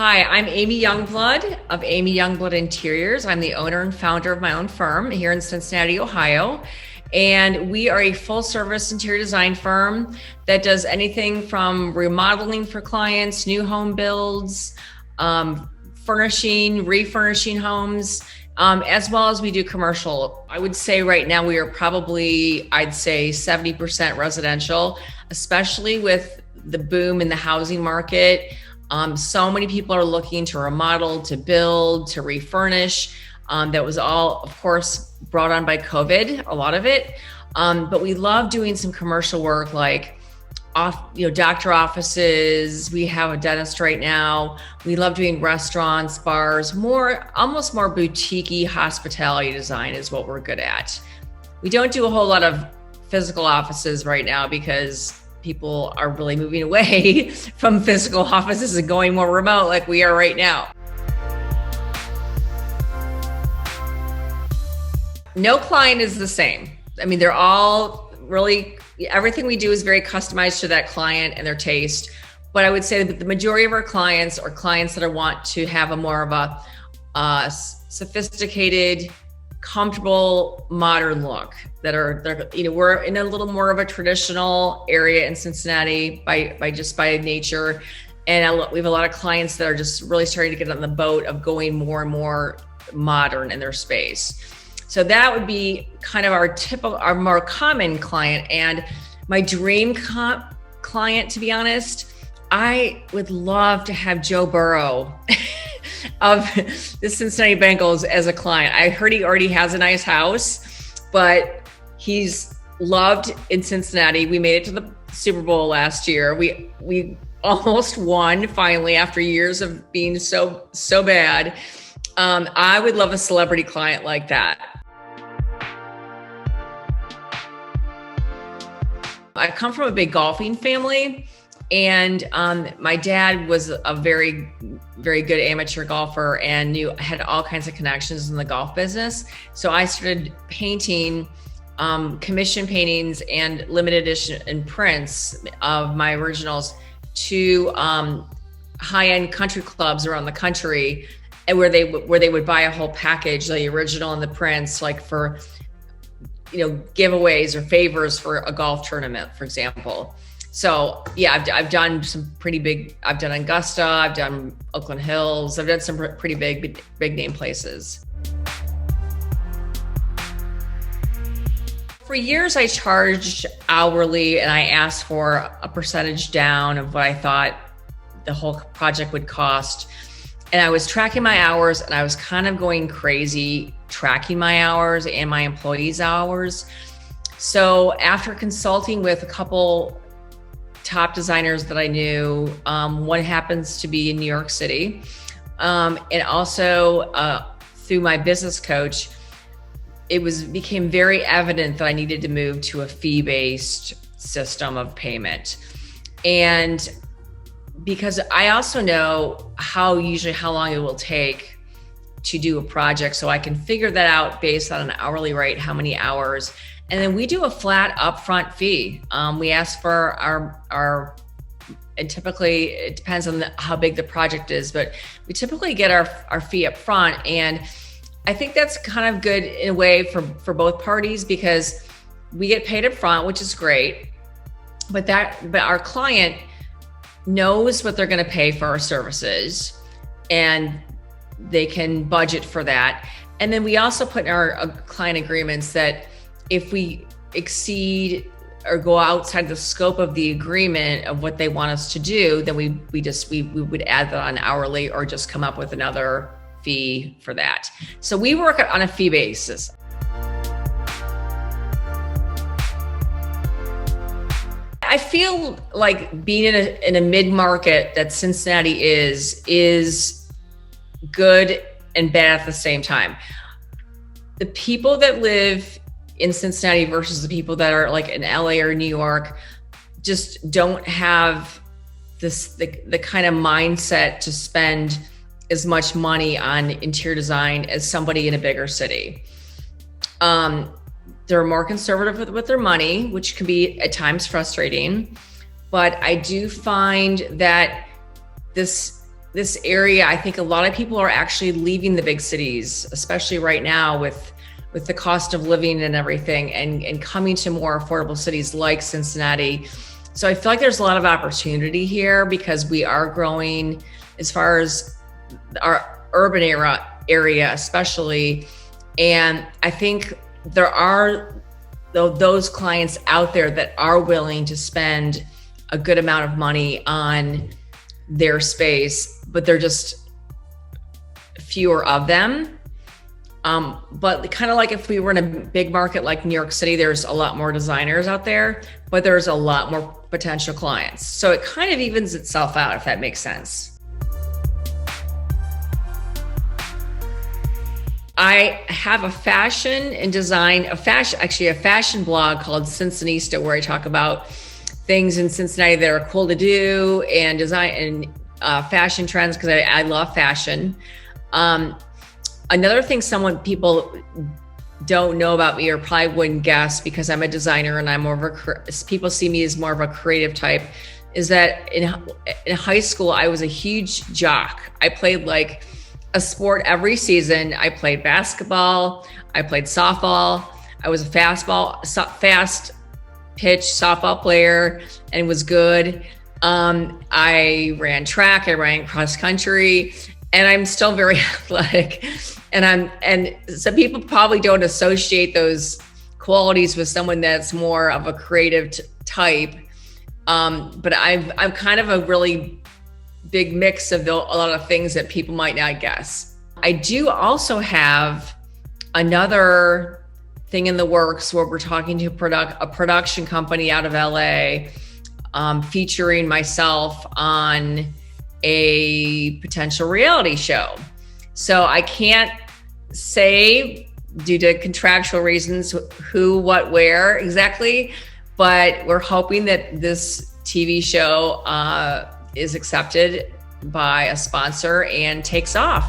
Hi, I'm Amy Youngblood of Amy Youngblood Interiors. I'm the owner and founder of my own firm here in Cincinnati, Ohio. And we are a full service interior design firm that does anything from remodeling for clients, new home builds, furnishing, refurnishing homes, as well as we do commercial. I would say right now we are probably, I'd say 70% residential, especially with the boom in the housing market. So many people are looking to remodel, to build, to refurnish. That was all, of course, brought on by COVID, a lot of it. But we love doing some commercial work like doctor offices. We have a dentist right now. We love doing restaurants, bars, almost more boutique-y hospitality design is what we're good at. We don't do a whole lot of physical offices right now because people are really moving away from physical offices and going more remote like we are right now. No client is the same. I mean, they're all really, everything we do is very customized to that client and their taste. But I would say that the majority of our clients are clients that want to have a more of a sophisticated, comfortable, modern look we're in a little more of a traditional area in Cincinnati by nature. And we have a lot of clients that are just really starting to get on the boat of going more and more modern in their space. So that would be kind of our more common client. And my dream client, to be honest, I would love to have Joe Burrow of the Cincinnati Bengals as a client. I heard he already has a nice house, but he's loved in Cincinnati. We made it to the Super Bowl last year. We almost won finally after years of being so bad. I would love a celebrity client like that. I come from a big golfing family, and my dad was a very, very good amateur golfer and had all kinds of connections in the golf business. So I started painting commission paintings and limited edition and prints of my originals to high-end country clubs around the country, and where they would buy a whole package, the original and the prints, like for giveaways or favors for a golf tournament, for example. So yeah, I've done some pretty big, I've done Augusta, I've done Oakland Hills, I've done some pretty big name places. For years, I charged hourly and I asked for a percentage down of what I thought the whole project would cost. And I was tracking my hours and I was kind of going crazy tracking my hours and my employees' hours. So after consulting with a couple top designers that I knew, one happens to be in New York City, and also through my business coach, it became very evident that I needed to move to a fee-based system of payment. And because I also know how long it will take to do a project, so I can figure that out based on an hourly rate, how many hours. And then we do a flat upfront fee. We ask for and typically it depends on how big the project is, but we typically get our fee up front. And I think that's kind of good in a way for both parties, because we get paid up front, which is great, but our client knows what they're going to pay for our services and they can budget for that. And then we also put in our client agreements that if we exceed or go outside the scope of the agreement of what they want us to do, then we would add that on hourly or just come up with another fee for that. So we work on a fee basis. I feel like being in a mid-market that Cincinnati is good and bad at the same time. The people that live in Cincinnati versus the people that are like in LA or New York just don't have the kind of mindset to spend as much money on interior design as somebody in a bigger city. They're more conservative with their money, which can be at times frustrating. But I do find that this this area, I think a lot of people are actually leaving the big cities, especially right now with the cost of living and everything, and coming to more affordable cities like Cincinnati. So I feel like there's a lot of opportunity here because we are growing as far as our urban area especially. And I think there are those clients out there that are willing to spend a good amount of money on their space, but they're just fewer of them. But kind of like if we were in a big market like New York City, there's a lot more designers out there, but there's a lot more potential clients. So it kind of evens itself out, if that makes sense. I have a fashion and design, a fashion blog called Cincinnati, where I talk about things in Cincinnati that are cool to do and design and fashion trends, because I love fashion. Another thing people don't know about me or probably wouldn't guess, because I'm a designer and I'm more of people see me as more of a creative type, is that in high school, I was a huge jock. I played like a sport every season. I played basketball, I played softball, I was a fast pitch softball player and was good. I ran track, I ran cross country, and I'm still very athletic. And so people probably don't associate those qualities with someone that's more of a creative type. But I'm kind of a really big mix of a lot of things that people might not guess. I do also have another thing in the works where we're talking to a production company out of LA, featuring myself on a potential reality show. So I can't say, due to contractual reasons, who, what, where exactly, but we're hoping that this TV show is accepted by a sponsor and takes off.